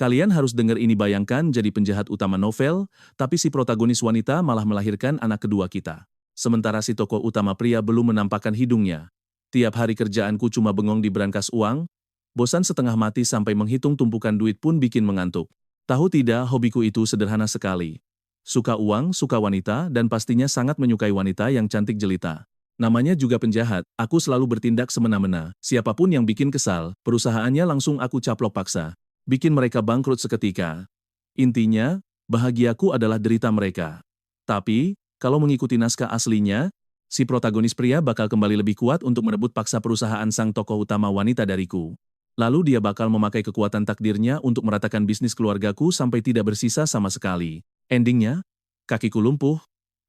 Kalian harus dengar ini, bayangkan jadi penjahat utama novel, tapi si protagonis wanita malah melahirkan anak kedua kita. Sementara si tokoh utama pria belum menampakkan hidungnya. Tiap hari kerjaanku cuma bengong di brankas uang, bosan setengah mati sampai menghitung tumpukan duit pun bikin mengantuk. Tahu tidak, hobiku itu sederhana sekali. Suka uang, suka wanita, dan pastinya sangat menyukai wanita yang cantik jelita. Namanya juga penjahat, aku selalu bertindak semena-mena. Siapapun yang bikin kesal, perusahaannya langsung aku caplok paksa. Bikin mereka bangkrut seketika. Intinya, bahagiaku adalah derita mereka. Tapi, kalau mengikuti naskah aslinya, si protagonis pria bakal kembali lebih kuat untuk merebut paksa perusahaan sang tokoh utama wanita dariku. Lalu dia bakal memakai kekuatan takdirnya untuk meratakan bisnis keluargaku sampai tidak bersisa sama sekali. Endingnya, kakiku lumpuh,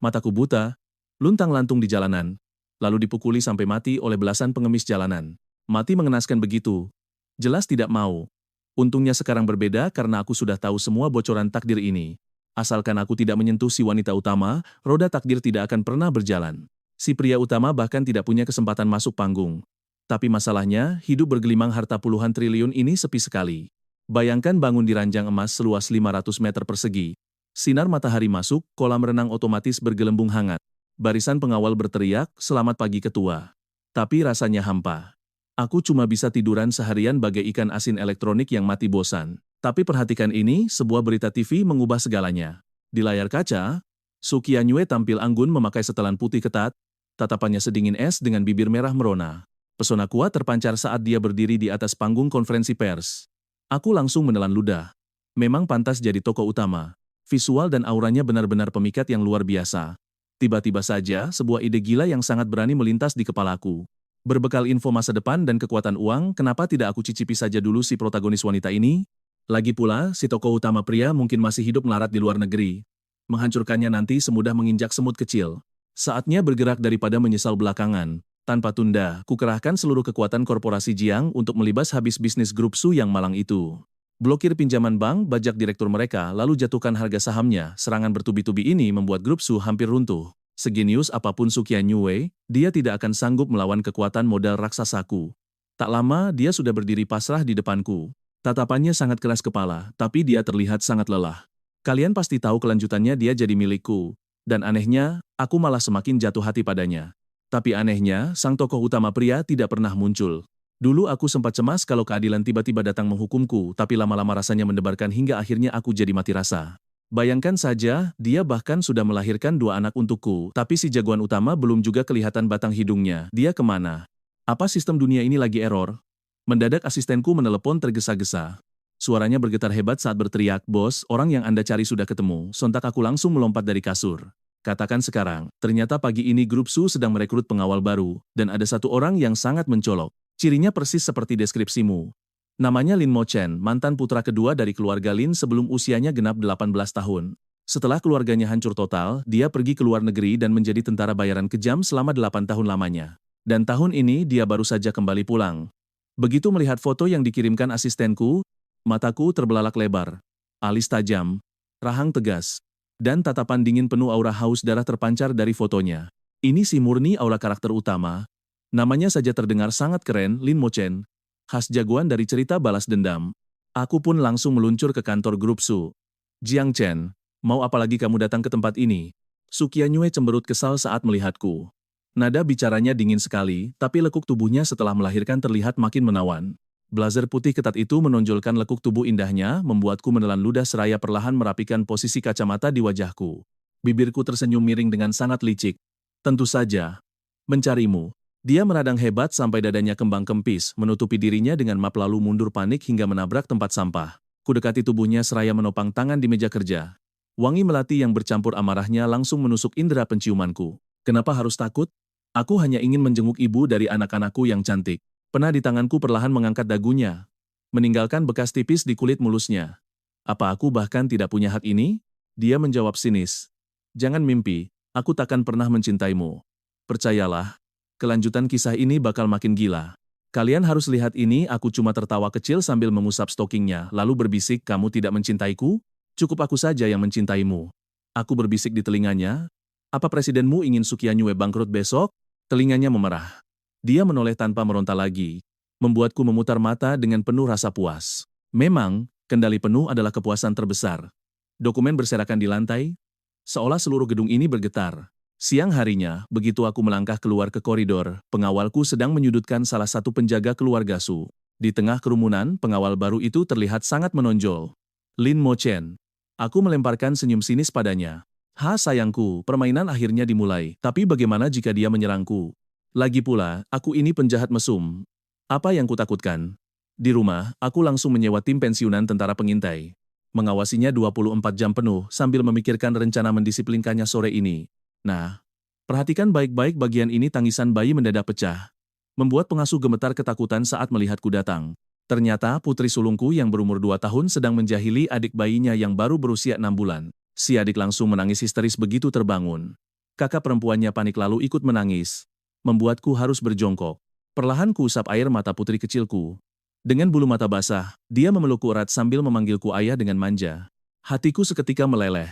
mataku buta, luntang-lantung di jalanan, lalu dipukuli sampai mati oleh belasan pengemis jalanan. Mati mengenaskan begitu. Jelas tidak mau. Untungnya sekarang berbeda karena aku sudah tahu semua bocoran takdir ini. Asalkan aku tidak menyentuh si wanita utama, roda takdir tidak akan pernah berjalan. Si pria utama bahkan tidak punya kesempatan masuk panggung. Tapi masalahnya, hidup bergelimang harta puluhan triliun ini sepi sekali. Bayangkan bangun di ranjang emas seluas 500 meter persegi. Sinar matahari masuk, kolam renang otomatis bergelembung hangat. Barisan pengawal berteriak, "Selamat pagi ketua." Tapi rasanya hampa. Aku cuma bisa tiduran seharian bagai ikan asin elektronik yang mati bosan. Tapi perhatikan ini, sebuah berita TV mengubah segalanya. Di layar kaca, Sukiya Nyue tampil anggun memakai setelan putih ketat, tatapannya sedingin es dengan bibir merah merona. Pesona kuat terpancar saat dia berdiri di atas panggung konferensi pers. Aku langsung menelan ludah. Memang pantas jadi tokoh utama. Visual dan auranya benar-benar pemikat yang luar biasa. Tiba-tiba saja, sebuah ide gila yang sangat berani melintas di kepalaku. Berbekal info masa depan dan kekuatan uang, kenapa tidak aku cicipi saja dulu si protagonis wanita ini? Lagi pula, si tokoh utama pria mungkin masih hidup melarat di luar negeri. Menghancurkannya nanti semudah menginjak semut kecil. Saatnya bergerak daripada menyesal belakangan. Tanpa tunda, kukerahkan seluruh kekuatan korporasi Jiang untuk melibas habis bisnis grup Su yang malang itu. Blokir pinjaman bank, bajak direktur mereka, lalu jatuhkan harga sahamnya. Serangan bertubi-tubi ini membuat grup Su hampir runtuh. Segenius apapun Sukiya Nyue, dia tidak akan sanggup melawan kekuatan modal raksasaku. Tak lama, dia sudah berdiri pasrah di depanku. Tatapannya sangat keras kepala, tapi dia terlihat sangat lelah. Kalian pasti tahu kelanjutannya, dia jadi milikku. Dan anehnya, aku malah semakin jatuh hati padanya. Tapi anehnya, sang tokoh utama pria tidak pernah muncul. Dulu aku sempat cemas kalau keadilan tiba-tiba datang menghukumku, tapi lama-lama rasanya mendebarkan hingga akhirnya aku jadi mati rasa. Bayangkan saja, dia bahkan sudah melahirkan 2 anak untukku, tapi si jagoan utama belum juga kelihatan batang hidungnya. Dia kemana? Apa sistem dunia ini lagi error? Mendadak asistenku menelepon tergesa-gesa. Suaranya bergetar hebat saat berteriak, "Bos, orang yang Anda cari sudah ketemu." Sontak aku langsung melompat dari kasur. Katakan sekarang, ternyata pagi ini grup Su sedang merekrut pengawal baru, dan ada satu orang yang sangat mencolok. Cirinya persis seperti deskripsimu. Namanya Lin Mo Chen, mantan putra kedua dari keluarga Lin sebelum usianya genap 18 tahun. Setelah keluarganya hancur total, dia pergi ke luar negeri dan menjadi tentara bayaran kejam selama 8 tahun lamanya. Dan tahun ini dia baru saja kembali pulang. Begitu melihat foto yang dikirimkan asistenku, mataku terbelalak lebar. Alis tajam, rahang tegas, dan tatapan dingin penuh aura haus darah terpancar dari fotonya. Ini si murni aura karakter utama. Namanya saja terdengar sangat keren, Lin Mo Chen. Khas jagoan dari cerita balas dendam. Aku pun langsung meluncur ke kantor grup Su. "Jiang Chen, mau apa lagi kamu datang ke tempat ini?" Sukiya Nyue cemberut kesal saat melihatku. Nada bicaranya dingin sekali, tapi lekuk tubuhnya setelah melahirkan terlihat makin menawan. Blazer putih ketat itu menonjolkan lekuk tubuh indahnya, membuatku menelan ludah seraya perlahan merapikan posisi kacamata di wajahku. Bibirku tersenyum miring dengan sangat licik. "Tentu saja. Mencarimu." Dia meradang hebat sampai dadanya kembang kempis, menutupi dirinya dengan map lalu mundur panik hingga menabrak tempat sampah. Kudekati tubuhnya seraya menopang tangan di meja kerja. Wangi melati yang bercampur amarahnya langsung menusuk indera penciumanku. Kenapa harus takut? Aku hanya ingin menjenguk ibu dari anak-anakku yang cantik. Pena di tanganku perlahan mengangkat dagunya, meninggalkan bekas tipis di kulit mulusnya. Apa aku bahkan tidak punya hak ini? Dia menjawab sinis. "Jangan mimpi, aku takkan pernah mencintaimu. Percayalah. Kelanjutan kisah ini bakal makin gila. Kalian harus lihat ini." Aku cuma tertawa kecil sambil mengusap stokingnya, lalu berbisik, "Kamu tidak mencintaiku? Cukup aku saja yang mencintaimu." Aku berbisik di telinganya, "Apa presidenmu ingin Sukiya Nyue bangkrut besok?" Telinganya memerah. Dia menoleh tanpa meronta lagi, membuatku memutar mata dengan penuh rasa puas. Memang, Kendali penuh adalah kepuasan terbesar. Dokumen berserakan di lantai, seolah seluruh gedung ini bergetar. Siang harinya, begitu aku melangkah keluar ke koridor, pengawalku sedang menyudutkan salah satu penjaga keluarga Su. Di tengah kerumunan, pengawal baru itu terlihat sangat menonjol. Lin Mo Chen. Aku melemparkan senyum sinis padanya. Sayangku, permainan akhirnya dimulai, tapi bagaimana jika dia menyerangku? Lagi pula, aku ini penjahat mesum. Apa yang kutakutkan? Di rumah, aku langsung menyewa tim pensiunan tentara pengintai. Mengawasinya 24 jam penuh sambil memikirkan rencana mendisiplinkannya sore ini. Nah, perhatikan baik-baik bagian ini. Tangisan bayi mendadak pecah. Membuat pengasuh gemetar ketakutan saat melihatku datang. Ternyata putri sulungku yang berumur 2 tahun sedang menjahili adik bayinya yang baru berusia 6 bulan. Si adik langsung menangis histeris begitu terbangun. Kakak perempuannya panik lalu ikut menangis. Membuatku harus berjongkok. Perlahan kuusap air mata putri kecilku. Dengan bulu mata basah, dia memelukku erat sambil memanggilku ayah dengan manja. Hatiku seketika meleleh.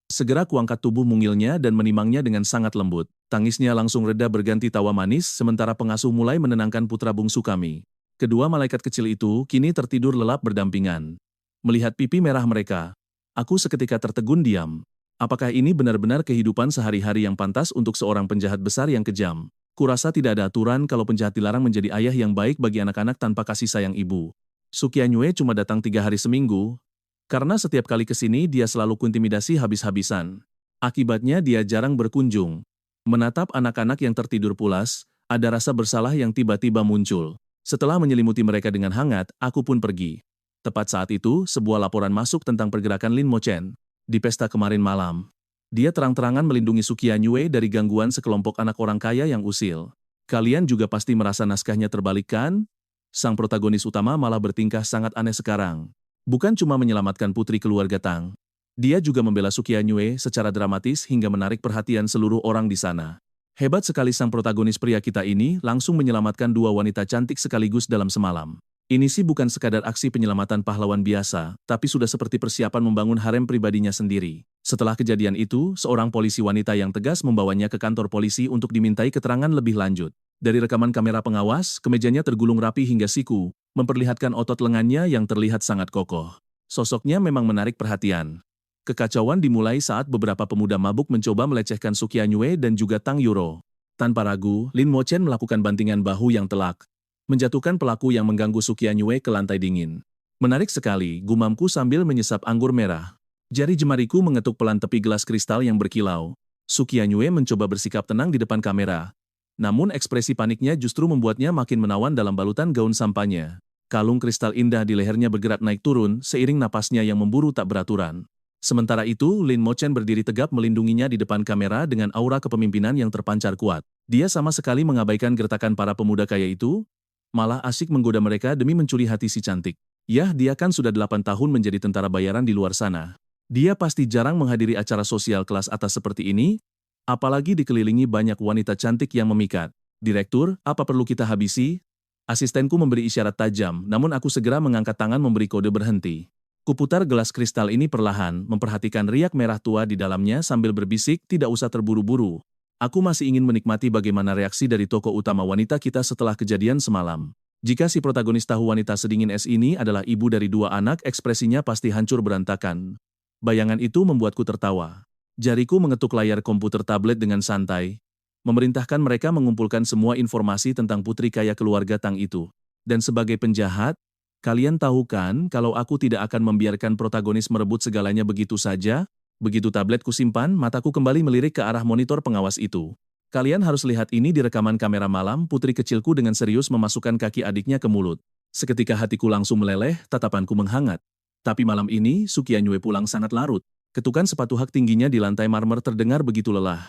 Segera kuangkat tubuh mungilnya dan menimangnya dengan sangat lembut. Tangisnya langsung reda berganti tawa manis, sementara pengasuh mulai menenangkan putra bungsu kami. Kedua malaikat kecil itu kini tertidur lelap berdampingan. Melihat pipi merah mereka, aku seketika tertegun diam. Apakah ini benar-benar kehidupan sehari-hari yang pantas untuk seorang penjahat besar yang kejam? Kurasa tidak ada aturan kalau penjahat dilarang menjadi ayah yang baik bagi anak-anak tanpa kasih sayang ibu. Su Qianyue cuma datang 3 hari seminggu, karena setiap kali kesini dia selalu kuintimidasi habis-habisan. Akibatnya dia jarang berkunjung. Menatap anak-anak yang tertidur pulas, ada rasa bersalah yang tiba-tiba muncul. Setelah menyelimuti mereka dengan hangat, aku pun pergi. Tepat saat itu, sebuah laporan masuk tentang pergerakan Lin Mo Chen. Di pesta kemarin malam, dia terang-terangan melindungi Su Qianyue dari gangguan sekelompok anak orang kaya yang usil. Kalian juga pasti merasa naskahnya terbalik kan? Sang protagonis utama malah bertingkah sangat aneh sekarang. Bukan cuma menyelamatkan putri keluarga Tang. Dia juga membela Su Qianyue secara dramatis hingga menarik perhatian seluruh orang di sana. Hebat sekali sang protagonis pria kita ini langsung menyelamatkan 2 wanita cantik sekaligus dalam semalam. Ini sih bukan sekadar aksi penyelamatan pahlawan biasa, tapi sudah seperti persiapan membangun harem pribadinya sendiri. Setelah kejadian itu, seorang polisi wanita yang tegas membawanya ke kantor polisi untuk dimintai keterangan lebih lanjut. Dari rekaman kamera pengawas, kemejanya tergulung rapi hingga siku, memperlihatkan otot lengannya yang terlihat sangat kokoh. Sosoknya memang menarik perhatian. Kekacauan dimulai saat beberapa pemuda mabuk mencoba melecehkan Su Qianyue dan juga Tang Yuro. Tanpa ragu, Lin Mo Chen melakukan bantingan bahu yang telak, menjatuhkan pelaku yang mengganggu Su Qianyue ke lantai dingin. Menarik sekali, gumamku sambil menyesap anggur merah. Jari jemariku mengetuk pelan tepi gelas kristal yang berkilau. Su Qianyue mencoba bersikap tenang di depan kamera. Namun ekspresi paniknya justru membuatnya makin menawan dalam balutan gaun sampahnya. Kalung kristal indah di lehernya bergerak naik turun seiring napasnya yang memburu tak beraturan. Sementara itu, Lin Mo Chen berdiri tegap melindunginya di depan kamera dengan aura kepemimpinan yang terpancar kuat. Dia sama sekali mengabaikan gertakan para pemuda kaya itu, malah asyik menggoda mereka demi mencuri hati si cantik. Yah, dia kan sudah 8 tahun menjadi tentara bayaran di luar sana. Dia pasti jarang menghadiri acara sosial kelas atas seperti ini, apalagi dikelilingi banyak wanita cantik yang memikat. Direktur, apa perlu kita habisi? Asistenku memberi isyarat tajam, namun aku segera mengangkat tangan memberi kode berhenti. Kuputar gelas kristal ini perlahan, memperhatikan riak merah tua di dalamnya sambil berbisik, tidak usah terburu-buru. Aku masih ingin menikmati bagaimana reaksi dari tokoh utama wanita kita setelah kejadian semalam. Jika si protagonis tahu wanita sedingin es ini adalah ibu dari 2 anak, ekspresinya pasti hancur berantakan. Bayangan itu membuatku tertawa. Jariku mengetuk layar komputer tablet dengan santai, memerintahkan mereka mengumpulkan semua informasi tentang putri kaya keluarga Tang itu. Dan sebagai penjahat, kalian tahu kan kalau aku tidak akan membiarkan protagonis merebut segalanya begitu saja? Begitu tabletku simpan, mataku kembali melirik ke arah monitor pengawas itu. Kalian harus lihat ini di rekaman kamera malam. Putri kecilku dengan serius memasukkan kaki adiknya ke mulut. Seketika hatiku langsung meleleh, tatapanku menghangat. Tapi malam ini, Su Qianyue pulang sangat larut. Ketukan sepatu hak tingginya di lantai marmer terdengar begitu lelah.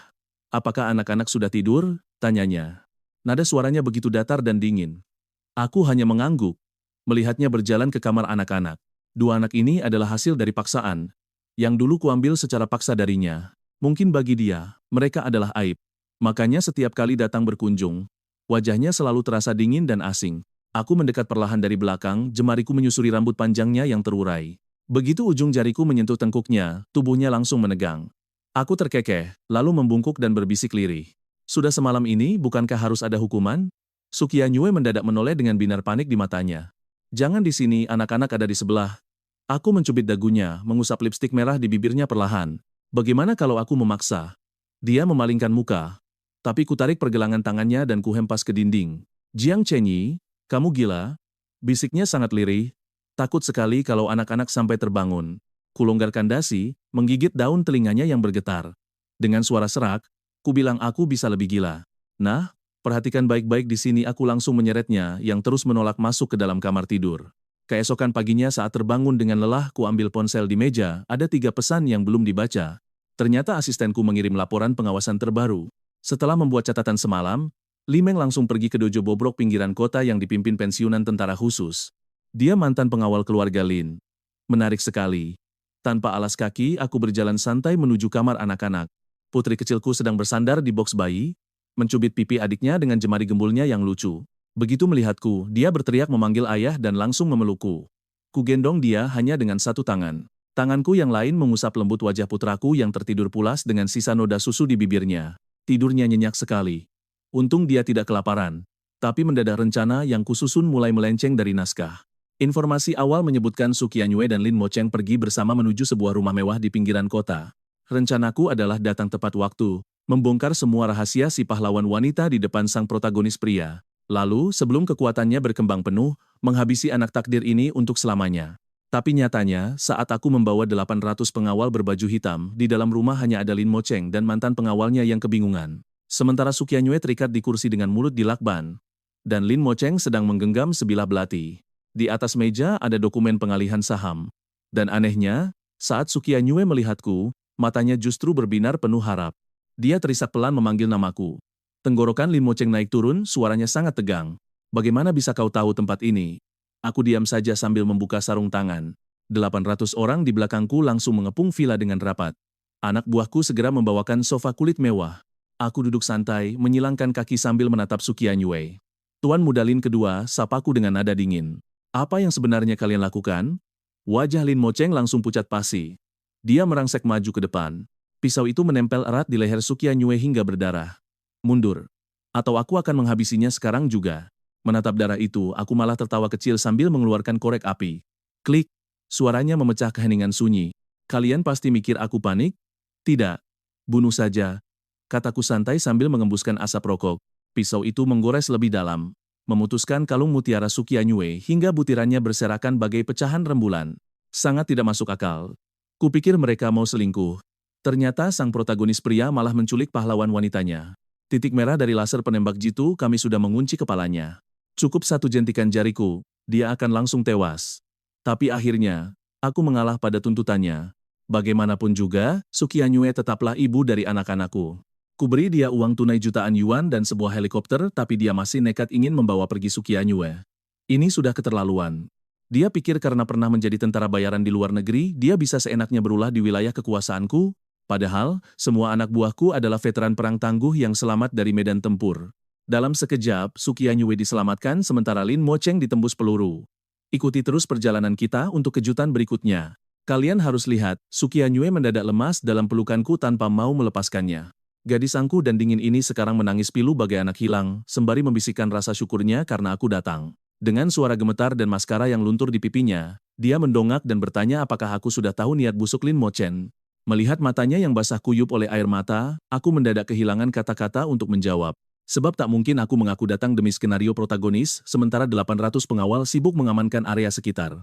Apakah anak-anak sudah tidur? Tanyanya. Nada suaranya begitu datar dan dingin. Aku hanya mengangguk. Melihatnya berjalan ke kamar anak-anak. 2 anak ini adalah hasil dari paksaan. Yang dulu kuambil secara paksa darinya. Mungkin bagi dia, mereka adalah aib. Makanya setiap kali datang berkunjung, wajahnya selalu terasa dingin dan asing. Aku mendekat perlahan dari belakang, jemariku menyusuri rambut panjangnya yang terurai. Begitu ujung jariku menyentuh tengkuknya, tubuhnya langsung menegang. Aku terkekeh, lalu membungkuk dan berbisik lirih. Sudah semalam ini, bukankah harus ada hukuman? Su Qianyue mendadak menoleh dengan binar panik di matanya. Jangan di sini, anak-anak ada di sebelah. Aku mencubit dagunya, mengusap lipstik merah di bibirnya perlahan. Bagaimana kalau aku memaksa? Dia memalingkan muka. Tapi kutarik pergelangan tangannya dan kuhempas ke dinding. Jiang Chenyi, kamu gila? Bisiknya sangat lirih. Takut sekali kalau anak-anak sampai terbangun. Kulonggarkan dasi, menggigit daun telinganya yang bergetar. Dengan suara serak, ku bilang aku bisa lebih gila. Nah, perhatikan baik-baik di sini, aku langsung menyeretnya yang terus menolak masuk ke dalam kamar tidur. Keesokan paginya saat terbangun dengan lelah, ku ambil ponsel di meja, ada 3 pesan yang belum dibaca. Ternyata asistenku mengirim laporan pengawasan terbaru. Setelah membuat catatan semalam, Li Meng langsung pergi ke dojo bobrok pinggiran kota yang dipimpin pensiunan tentara khusus. Dia mantan pengawal keluarga Lin. Menarik sekali. Tanpa alas kaki, aku berjalan santai menuju kamar anak-anak. Putri kecilku sedang bersandar di boks bayi, mencubit pipi adiknya dengan jemari gembulnya yang lucu. Begitu melihatku, dia berteriak memanggil ayah dan langsung memelukku. Ku gendong dia hanya dengan satu tangan. Tanganku yang lain mengusap lembut wajah putraku yang tertidur pulas dengan sisa noda susu di bibirnya. Tidurnya nyenyak sekali. Untung dia tidak kelaparan. Tapi mendadak rencana yang kususun mulai melenceng dari naskah. Informasi awal menyebutkan Su Qianyue dan Lin Mocheng pergi bersama menuju sebuah rumah mewah di pinggiran kota. Rencanaku adalah datang tepat waktu, membongkar semua rahasia si pahlawan wanita di depan sang protagonis pria. Lalu, sebelum kekuatannya berkembang penuh, menghabisi anak takdir ini untuk selamanya. Tapi nyatanya, saat aku membawa 800 pengawal berbaju hitam, di dalam rumah hanya ada Lin Mocheng dan mantan pengawalnya yang kebingungan. Sementara Su Qianyue terikat di kursi dengan mulut dilakban. Dan Lin Mocheng sedang menggenggam sebilah belati. Di atas meja ada dokumen pengalihan saham. Dan anehnya, saat Su Qianyue melihatku, matanya justru berbinar penuh harap. Dia terisak pelan memanggil namaku. Tenggorokan Lin Mocheng naik turun, suaranya sangat tegang. Bagaimana bisa kau tahu tempat ini? Aku diam saja sambil membuka sarung tangan. 800 orang di belakangku langsung mengepung villa dengan rapat. Anak buahku segera membawakan sofa kulit mewah. Aku duduk santai, menyilangkan kaki sambil menatap Su Qianyue. Tuan Muda Lin kedua, sapaku dengan nada dingin. Apa yang sebenarnya kalian lakukan? Wajah Lin Mocheng langsung pucat pasi. Dia merangsek maju ke depan. Pisau itu menempel erat di leher Su Qianyue hingga berdarah. Mundur. Atau aku akan menghabisinya sekarang juga. Menatap darah itu, aku malah tertawa kecil sambil mengeluarkan korek api. Klik. Suaranya memecah keheningan sunyi. Kalian pasti mikir aku panik? Tidak. Bunuh saja. Kataku santai sambil mengembuskan asap rokok. Pisau itu menggores lebih dalam. Memutuskan kalung mutiara Su Qianyue hingga butirannya berserakan bagai pecahan rembulan. Sangat tidak masuk akal. Kupikir mereka mau selingkuh. Ternyata sang protagonis pria malah menculik pahlawan wanitanya. Titik merah dari laser penembak jitu, kami sudah mengunci kepalanya. Cukup satu jentikan jariku, dia akan langsung tewas. Tapi akhirnya, aku mengalah pada tuntutannya. Bagaimanapun juga, Su Qianyue tetaplah ibu dari anak-anakku. Kuberi dia uang tunai jutaan yuan dan sebuah helikopter, tapi dia masih nekat ingin membawa pergi Su Qianyue. Ini sudah keterlaluan. Dia pikir karena pernah menjadi tentara bayaran di luar negeri, dia bisa seenaknya berulah di wilayah kekuasaanku. Padahal, semua anak buahku adalah veteran perang tangguh yang selamat dari medan tempur. Dalam sekejap, Su Qianyue diselamatkan sementara Lin Mocheng ditembus peluru. Ikuti terus perjalanan kita untuk kejutan berikutnya. Kalian harus lihat, Su Qianyue mendadak lemas dalam pelukanku tanpa mau melepaskannya. Gadis angkuh dan dingin ini sekarang menangis pilu bagai anak hilang, sembari membisikkan rasa syukurnya karena aku datang. Dengan suara gemetar dan maskara yang luntur di pipinya, dia mendongak dan bertanya apakah aku sudah tahu niat busuk Lin Mocheng. Melihat matanya yang basah kuyup oleh air mata, aku mendadak kehilangan kata-kata untuk menjawab. Sebab tak mungkin aku mengaku datang demi skenario protagonis, sementara 800 pengawal sibuk mengamankan area sekitar.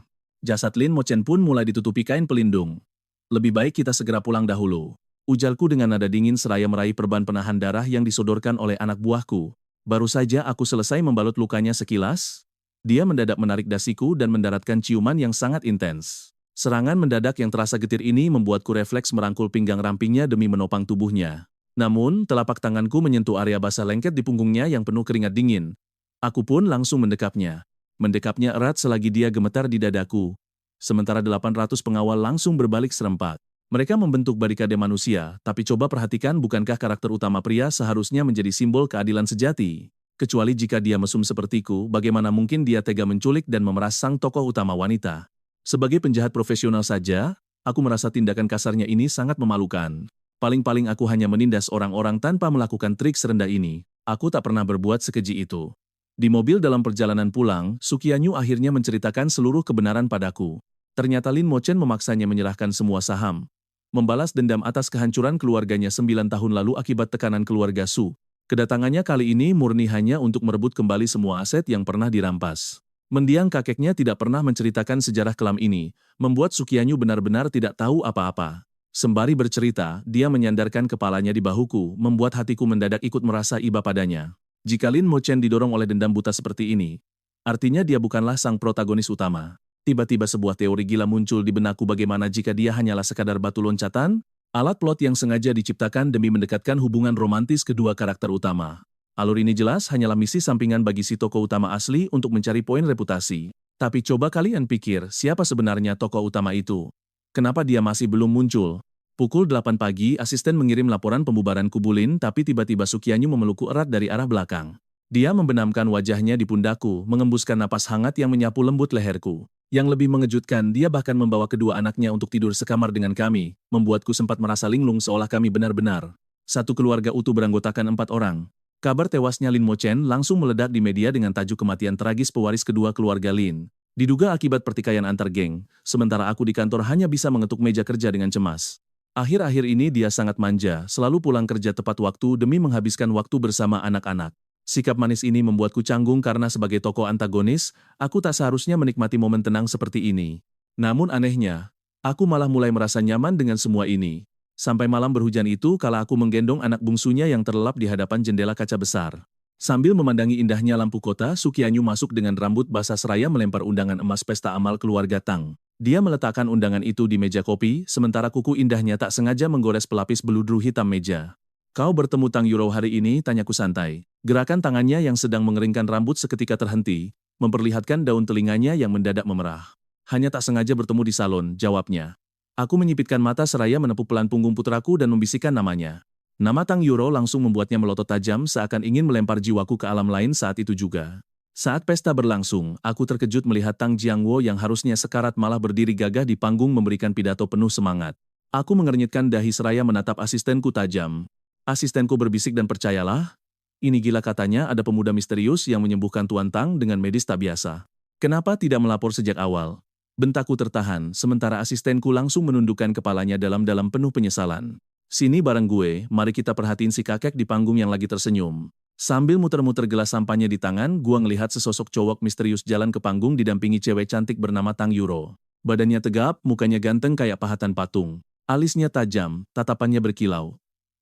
Jasad Lin Mocheng pun mulai ditutupi kain pelindung. Lebih baik kita segera pulang dahulu. Ujalku dengan nada dingin seraya meraih perban penahan darah yang disodorkan oleh anak buahku. Baru saja aku selesai membalut lukanya sekilas, dia mendadak menarik dasiku dan mendaratkan ciuman yang sangat intens. Serangan mendadak yang terasa getir ini membuatku refleks merangkul pinggang rampingnya demi menopang tubuhnya. Namun, telapak tanganku menyentuh area basah lengket di punggungnya yang penuh keringat dingin. Aku pun langsung mendekapnya. Mendekapnya erat selagi dia gemetar di dadaku. Sementara 800 pengawal langsung berbalik serempak. Mereka membentuk barikade manusia, tapi coba perhatikan bukankah karakter utama pria seharusnya menjadi simbol keadilan sejati? Kecuali jika dia mesum sepertiku, bagaimana mungkin dia tega menculik dan memeras sang tokoh utama wanita? Sebagai penjahat profesional saja, aku merasa tindakan kasarnya ini sangat memalukan. Paling-paling aku hanya menindas orang-orang tanpa melakukan trik serendah ini. Aku tak pernah berbuat sekeji itu. Di mobil dalam perjalanan pulang, Su Qianyue akhirnya menceritakan seluruh kebenaran padaku. Ternyata Lin Mochen memaksanya menyerahkan semua saham. Membalas dendam atas kehancuran keluarganya 9 tahun lalu akibat tekanan keluarga Su. Kedatangannya kali ini murni hanya untuk merebut kembali semua aset yang pernah dirampas. Mendiang kakeknya tidak pernah menceritakan sejarah kelam ini, membuat Sukianyu benar-benar tidak tahu apa-apa. Sembari bercerita, dia menyandarkan kepalanya di bahuku, membuat hatiku mendadak ikut merasa iba padanya. Jika Lin Mochen didorong oleh dendam buta seperti ini, artinya dia bukanlah sang protagonis utama. Tiba-tiba sebuah teori gila muncul di benakku bagaimana jika dia hanyalah sekadar batu loncatan, alat plot yang sengaja diciptakan demi mendekatkan hubungan romantis kedua karakter utama. Alur ini jelas hanyalah misi sampingan bagi si tokoh utama asli untuk mencari poin reputasi. Tapi coba kalian pikir siapa sebenarnya tokoh utama itu? Kenapa dia masih belum muncul? Pukul 8 pagi, asisten mengirim laporan pembubaran Kubulin, tapi tiba-tiba Sukianyu memelukku erat dari arah belakang. Dia membenamkan wajahnya di pundakku, mengembuskan napas hangat yang menyapu lembut leherku. Yang lebih mengejutkan, dia bahkan membawa kedua anaknya untuk tidur sekamar dengan kami, membuatku sempat merasa linglung seolah kami benar-benar satu keluarga utuh beranggotakan 4 orang. Kabar tewasnya Lin Mochen langsung meledak di media dengan tajuk kematian tragis pewaris kedua keluarga Lin. Diduga akibat pertikaian antar geng, sementara aku di kantor hanya bisa mengetuk meja kerja dengan cemas. Akhir-akhir ini dia sangat manja, selalu pulang kerja tepat waktu demi menghabiskan waktu bersama anak-anak. Sikap manis ini membuatku canggung karena sebagai tokoh antagonis, aku tak seharusnya menikmati momen tenang seperti ini. Namun anehnya, aku malah mulai merasa nyaman dengan semua ini. Sampai malam berhujan itu kala aku menggendong anak bungsunya yang terlelap di hadapan jendela kaca besar. Sambil memandangi indahnya lampu kota, Sukianyu masuk dengan rambut basah seraya melempar undangan emas pesta amal keluarga Tang. Dia meletakkan undangan itu di meja kopi, sementara kuku indahnya tak sengaja menggores pelapis beludru hitam meja. Kau bertemu Tang Yuro hari ini, tanyaku santai. Gerakan tangannya yang sedang mengeringkan rambut seketika terhenti, memperlihatkan daun telinganya yang mendadak memerah. Hanya tak sengaja bertemu di salon, jawabnya. Aku menyipitkan mata seraya menepuk pelan punggung putraku dan membisikkan namanya. Nama Tang Yuro langsung membuatnya melotot tajam seakan ingin melempar jiwaku ke alam lain saat itu juga. Saat pesta berlangsung, aku terkejut melihat Tang Jiangwo yang harusnya sekarat malah berdiri gagah di panggung memberikan pidato penuh semangat. Aku mengernyitkan dahi seraya menatap asistenku tajam. Asistenku berbisik dan percayalah, ini gila katanya ada pemuda misterius yang menyembuhkan Tuan Tang dengan medis tak biasa. Kenapa tidak melapor sejak awal? Bentakku tertahan, sementara asistenku langsung menundukkan kepalanya dalam-dalam penuh penyesalan. Sini bareng gue, mari kita perhatiin si kakek di panggung yang lagi tersenyum. Sambil muter-muter gelas sampahnya di tangan, gua ngelihat sesosok cowok misterius jalan ke panggung didampingi cewek cantik bernama Tang Yuro. Badannya tegap, mukanya ganteng kayak pahatan patung. Alisnya tajam, tatapannya berkilau.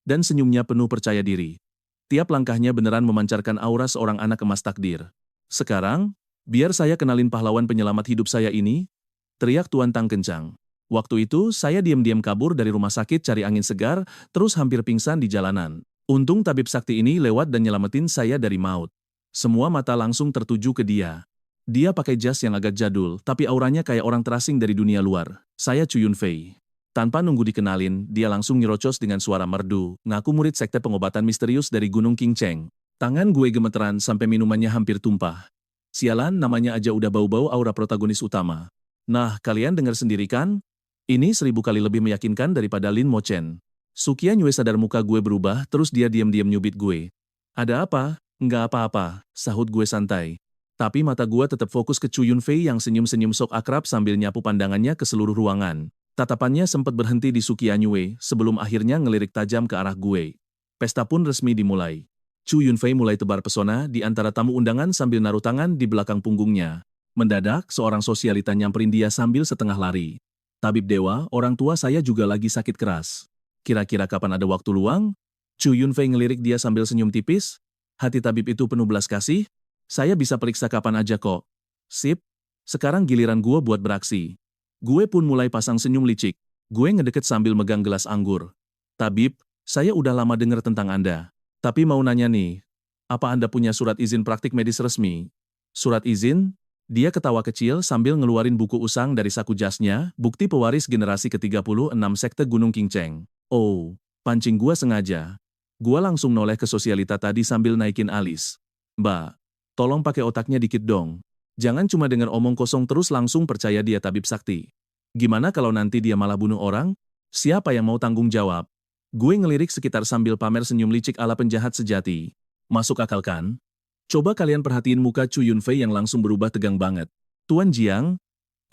Dan senyumnya penuh percaya diri. Tiap langkahnya beneran memancarkan aura seorang anak emas takdir. Sekarang, biar saya kenalin pahlawan penyelamat hidup saya ini, teriak Tuan Tang kencang. Waktu itu, saya diam-diam kabur dari rumah sakit cari angin segar, terus hampir pingsan di jalanan. Untung tabib sakti ini lewat dan nyelamatin saya dari maut. Semua mata langsung tertuju ke dia. Dia pakai jas yang agak jadul, tapi auranya kayak orang terasing dari dunia luar. Saya Chu Yunfei. Tanpa nunggu dikenalin, dia langsung nyerocos dengan suara merdu, ngaku murid sekte pengobatan misterius dari Gunung Qingcheng. Tangan gue gemeteran sampai minumannya hampir tumpah. Sialan, namanya aja udah bau-bau aura protagonis utama. Nah, kalian dengar sendiri kan? Ini 1000 kali lebih meyakinkan daripada Lin Mochen. Sukianyu sadar muka gue berubah, terus dia diam-diam nyubit gue. Ada apa? Nggak apa-apa, sahut gue santai. Tapi mata gue tetap fokus ke Chu Yunfei yang senyum-senyum sok akrab sambil nyapu pandangannya ke seluruh ruangan. Tatapannya sempat berhenti di Sukianyu sebelum akhirnya ngelirik tajam ke arah gue. Pesta pun resmi dimulai. Chu Yunfei mulai tebar pesona di antara tamu undangan sambil naruh tangan di belakang punggungnya. Mendadak, seorang sosialita nyamperin dia sambil setengah lari. Tabib dewa, orang tua saya juga lagi sakit keras. Kira-kira kapan ada waktu luang? Chu Yunfei ngelirik dia sambil senyum tipis. Hati tabib itu penuh belas kasih. Saya bisa periksa kapan aja kok. Sip, sekarang giliran gue buat beraksi. Gue pun mulai pasang senyum licik. Gue ngedeket sambil megang gelas anggur. Tabib, saya udah lama dengar tentang Anda. Tapi mau nanya nih, apa Anda punya surat izin praktik medis resmi? Surat izin? Dia ketawa kecil sambil ngeluarin buku usang dari saku jasnya, bukti pewaris generasi ke-36 sekte Gunung Qingcheng. Oh, pancing gua sengaja. Gua langsung noleh ke sosialita tadi sambil naikin alis. Mbak, tolong pakai otaknya dikit dong. Jangan cuma dengar omong kosong terus langsung percaya dia tabib sakti. Gimana kalau nanti dia malah bunuh orang? Siapa yang mau tanggung jawab? Gue ngelirik sekitar sambil pamer senyum licik ala penjahat sejati. Masuk akal kan? Coba kalian perhatiin muka Chu Yunfei yang langsung berubah tegang banget. Tuan Jiang,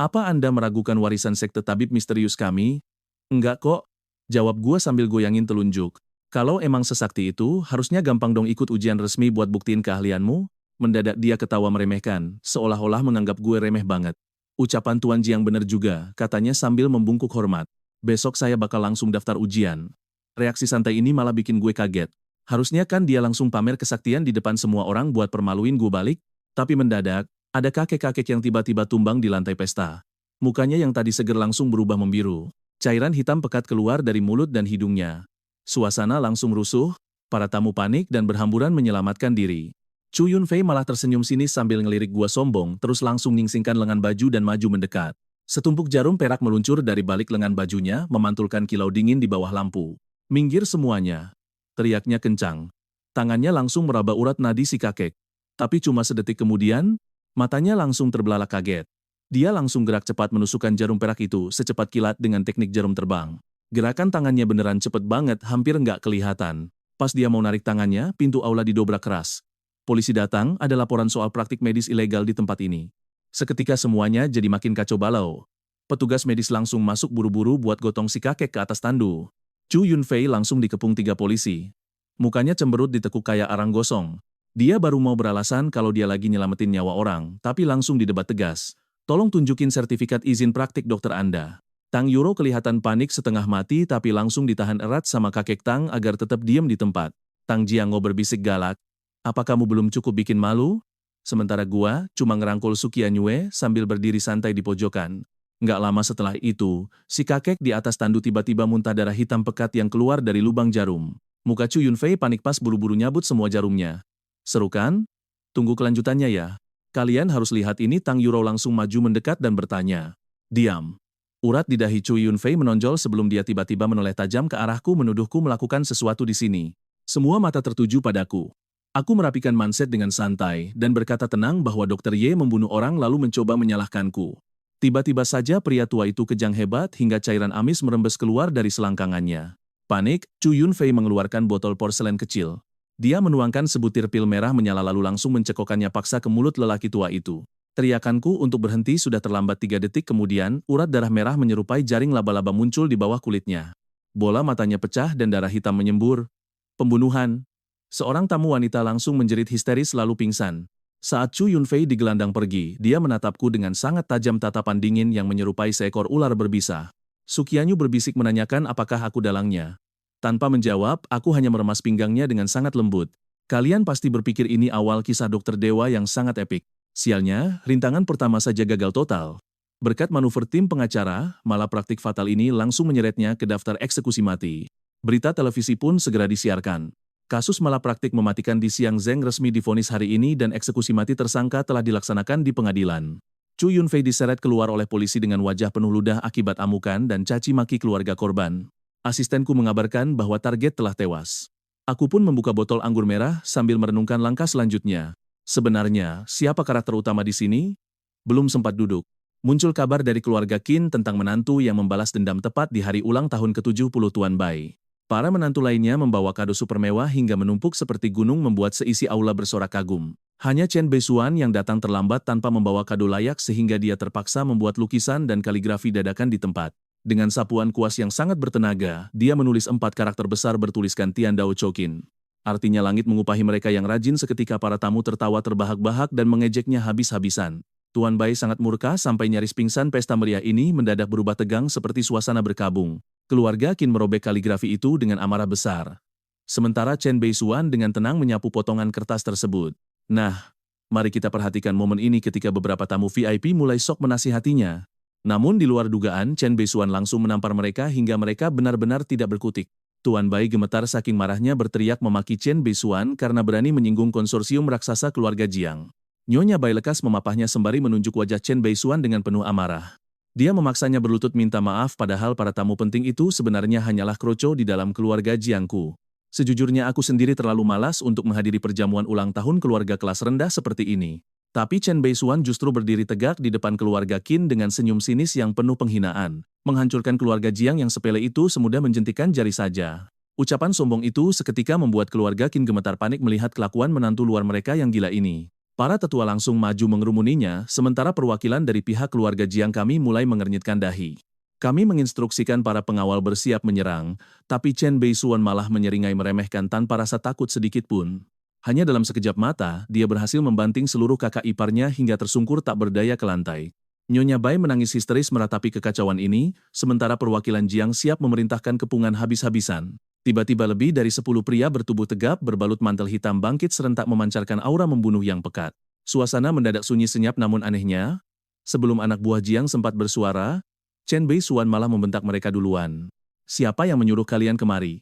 Apa Anda meragukan warisan sekte tabib misterius kami? Enggak kok, jawab gua sambil goyangin telunjuk. Kalau emang sesakti itu, harusnya gampang dong ikut ujian resmi buat buktiin keahlianmu. Mendadak dia ketawa meremehkan, seolah-olah menganggap gue remeh banget. Ucapan Tuan Jiang bener juga, katanya sambil membungkuk hormat. Besok saya bakal langsung daftar ujian. Reaksi santai ini malah bikin gue kaget. Harusnya kan dia langsung pamer kesaktian di depan semua orang buat permaluin gue balik. Tapi mendadak, ada kakek-kakek yang tiba-tiba tumbang di lantai pesta. Mukanya yang tadi seger langsung berubah membiru. Cairan hitam pekat keluar dari mulut dan hidungnya. Suasana langsung rusuh, para tamu panik dan berhamburan menyelamatkan diri. Chu Yunfei malah tersenyum sinis sambil ngelirik gua sombong, terus langsung nyingsingkan lengan baju dan maju mendekat. Setumpuk jarum perak meluncur dari balik lengan bajunya, memantulkan kilau dingin di bawah lampu. Minggir semuanya, teriaknya kencang. Tangannya langsung meraba urat nadi si kakek. Tapi cuma sedetik kemudian, matanya langsung terbelalak kaget. Dia langsung gerak cepat menusukkan jarum perak itu secepat kilat dengan teknik jarum terbang. Gerakan tangannya beneran cepet banget, hampir nggak kelihatan. Pas dia mau narik tangannya, pintu aula didobrak keras. Polisi datang, ada laporan soal praktik medis ilegal di tempat ini. Seketika semuanya jadi makin kacau balau. Petugas medis langsung masuk buru-buru buat gotong si kakek ke atas tandu. Chu Yunfei langsung dikepung 3 polisi. Mukanya cemberut ditekuk kayak arang gosong. Dia baru mau beralasan kalau dia lagi nyelamatin nyawa orang, tapi langsung didebat tegas. Tolong tunjukin sertifikat izin praktik dokter Anda. Tang Yuro kelihatan panik setengah mati tapi langsung ditahan erat sama kakek Tang agar tetap diam di tempat. Tang Jiango berbisik galak. Apa kamu belum cukup bikin malu? Sementara gua cuma ngerangkul Sukianyue sambil berdiri santai di pojokan. Nggak lama setelah itu, si kakek di atas tandu tiba-tiba muntah darah hitam pekat yang keluar dari lubang jarum. Muka Chu Yunfei panik pas buru-buru nyabut semua jarumnya. Seru kan? Tunggu kelanjutannya ya. Kalian harus lihat ini. Tang Yuro langsung maju mendekat dan bertanya. Diam. Urat di dahi Chu Yunfei menonjol sebelum dia tiba-tiba menoleh tajam ke arahku menuduhku melakukan sesuatu di sini. Semua mata tertuju padaku. Aku merapikan manset dengan santai dan berkata tenang bahwa Dr. Ye membunuh orang lalu mencoba menyalahkanku. Tiba-tiba saja pria tua itu kejang hebat hingga cairan amis merembes keluar dari selangkangannya. Panik, Chu Yunfei mengeluarkan botol porselen kecil. Dia menuangkan sebutir pil merah menyala lalu langsung mencekokkannya paksa ke mulut lelaki tua itu. Teriakanku untuk berhenti sudah terlambat 3 detik kemudian, urat darah merah menyerupai jaring laba-laba muncul di bawah kulitnya. Bola matanya pecah dan darah hitam menyembur. Pembunuhan. Seorang tamu wanita langsung menjerit histeris lalu pingsan. Saat Chu Yunfei digelandang pergi, dia menatapku dengan sangat tajam tatapan dingin yang menyerupai seekor ular berbisa. Sukianyu berbisik menanyakan apakah aku dalangnya. Tanpa menjawab, aku hanya meremas pinggangnya dengan sangat lembut. Kalian pasti berpikir ini awal kisah dokter dewa yang sangat epik. Sialnya, rintangan pertama saja gagal total. Berkat manuver tim pengacara, malah praktik fatal ini langsung menyeretnya ke daftar eksekusi mati. Berita televisi pun segera disiarkan. Kasus malapraktik mematikan di Siang Zeng resmi divonis hari ini dan eksekusi mati tersangka telah dilaksanakan di pengadilan. Chu Yunfei diseret keluar oleh polisi dengan wajah penuh ludah akibat amukan dan caci maki keluarga korban. Asistenku mengabarkan bahwa target telah tewas. Aku pun membuka botol anggur merah sambil merenungkan langkah selanjutnya. Sebenarnya, siapa karakter utama di sini? Belum sempat duduk. Muncul kabar dari keluarga Qin tentang menantu yang membalas dendam tepat di hari ulang tahun ke-70 Tuan Bai. Para menantu lainnya membawa kado super mewah hingga menumpuk seperti gunung membuat seisi aula bersorak kagum. Hanya Chen Beisuan yang datang terlambat tanpa membawa kado layak sehingga dia terpaksa membuat lukisan dan kaligrafi dadakan di tempat. Dengan sapuan kuas yang sangat bertenaga, dia menulis 4 karakter besar bertuliskan Tian Dao Chokin. Artinya langit mengupahi mereka yang rajin. Seketika para tamu tertawa terbahak-bahak dan mengejeknya habis-habisan. Tuan Bai sangat murka sampai nyaris pingsan. Pesta meriah ini mendadak berubah tegang seperti suasana berkabung. Keluarga Qin merobek kaligrafi itu dengan amarah besar. Sementara Chen Beisuan dengan tenang menyapu potongan kertas tersebut. Nah, mari kita perhatikan momen ini ketika beberapa tamu VIP mulai sok menasihatinya. Namun di luar dugaan, Chen Beisuan langsung menampar mereka hingga mereka benar-benar tidak berkutik. Tuan Bai gemetar saking marahnya berteriak memaki Chen Beisuan karena berani menyinggung konsorsium raksasa keluarga Jiang. Nyonya Bai lekas memapahnya sembari menunjuk wajah Chen Beisuan dengan penuh amarah. Dia memaksanya berlutut minta maaf padahal para tamu penting itu sebenarnya hanyalah kroco di dalam keluarga Jiangku. Sejujurnya aku sendiri terlalu malas untuk menghadiri perjamuan ulang tahun keluarga kelas rendah seperti ini. Tapi Chen Beisuan justru berdiri tegak di depan keluarga Qin dengan senyum sinis yang penuh penghinaan. Menghancurkan keluarga Jiang yang sepele itu semudah menjentikan jari saja. Ucapan sombong itu seketika membuat keluarga Qin gemetar panik melihat kelakuan menantu luar mereka yang gila ini. Para tetua langsung maju mengerumuninya, sementara perwakilan dari pihak keluarga Jiang kami mulai mengernyitkan dahi. Kami menginstruksikan para pengawal bersiap menyerang, tapi Chen Beisuan malah menyeringai meremehkan tanpa rasa takut sedikit pun. Hanya dalam sekejap mata, dia berhasil membanting seluruh kakak iparnya hingga tersungkur tak berdaya ke lantai. Nyonya Bai menangis histeris meratapi kekacauan ini, sementara perwakilan Jiang siap memerintahkan kepungan habis-habisan. Tiba-tiba lebih dari 10 pria bertubuh tegap berbalut mantel hitam bangkit serentak memancarkan aura membunuh yang pekat. Suasana mendadak sunyi senyap namun anehnya, sebelum anak buah Jiang sempat bersuara, Chen Beisuan malah membentak mereka duluan. Siapa yang menyuruh kalian kemari?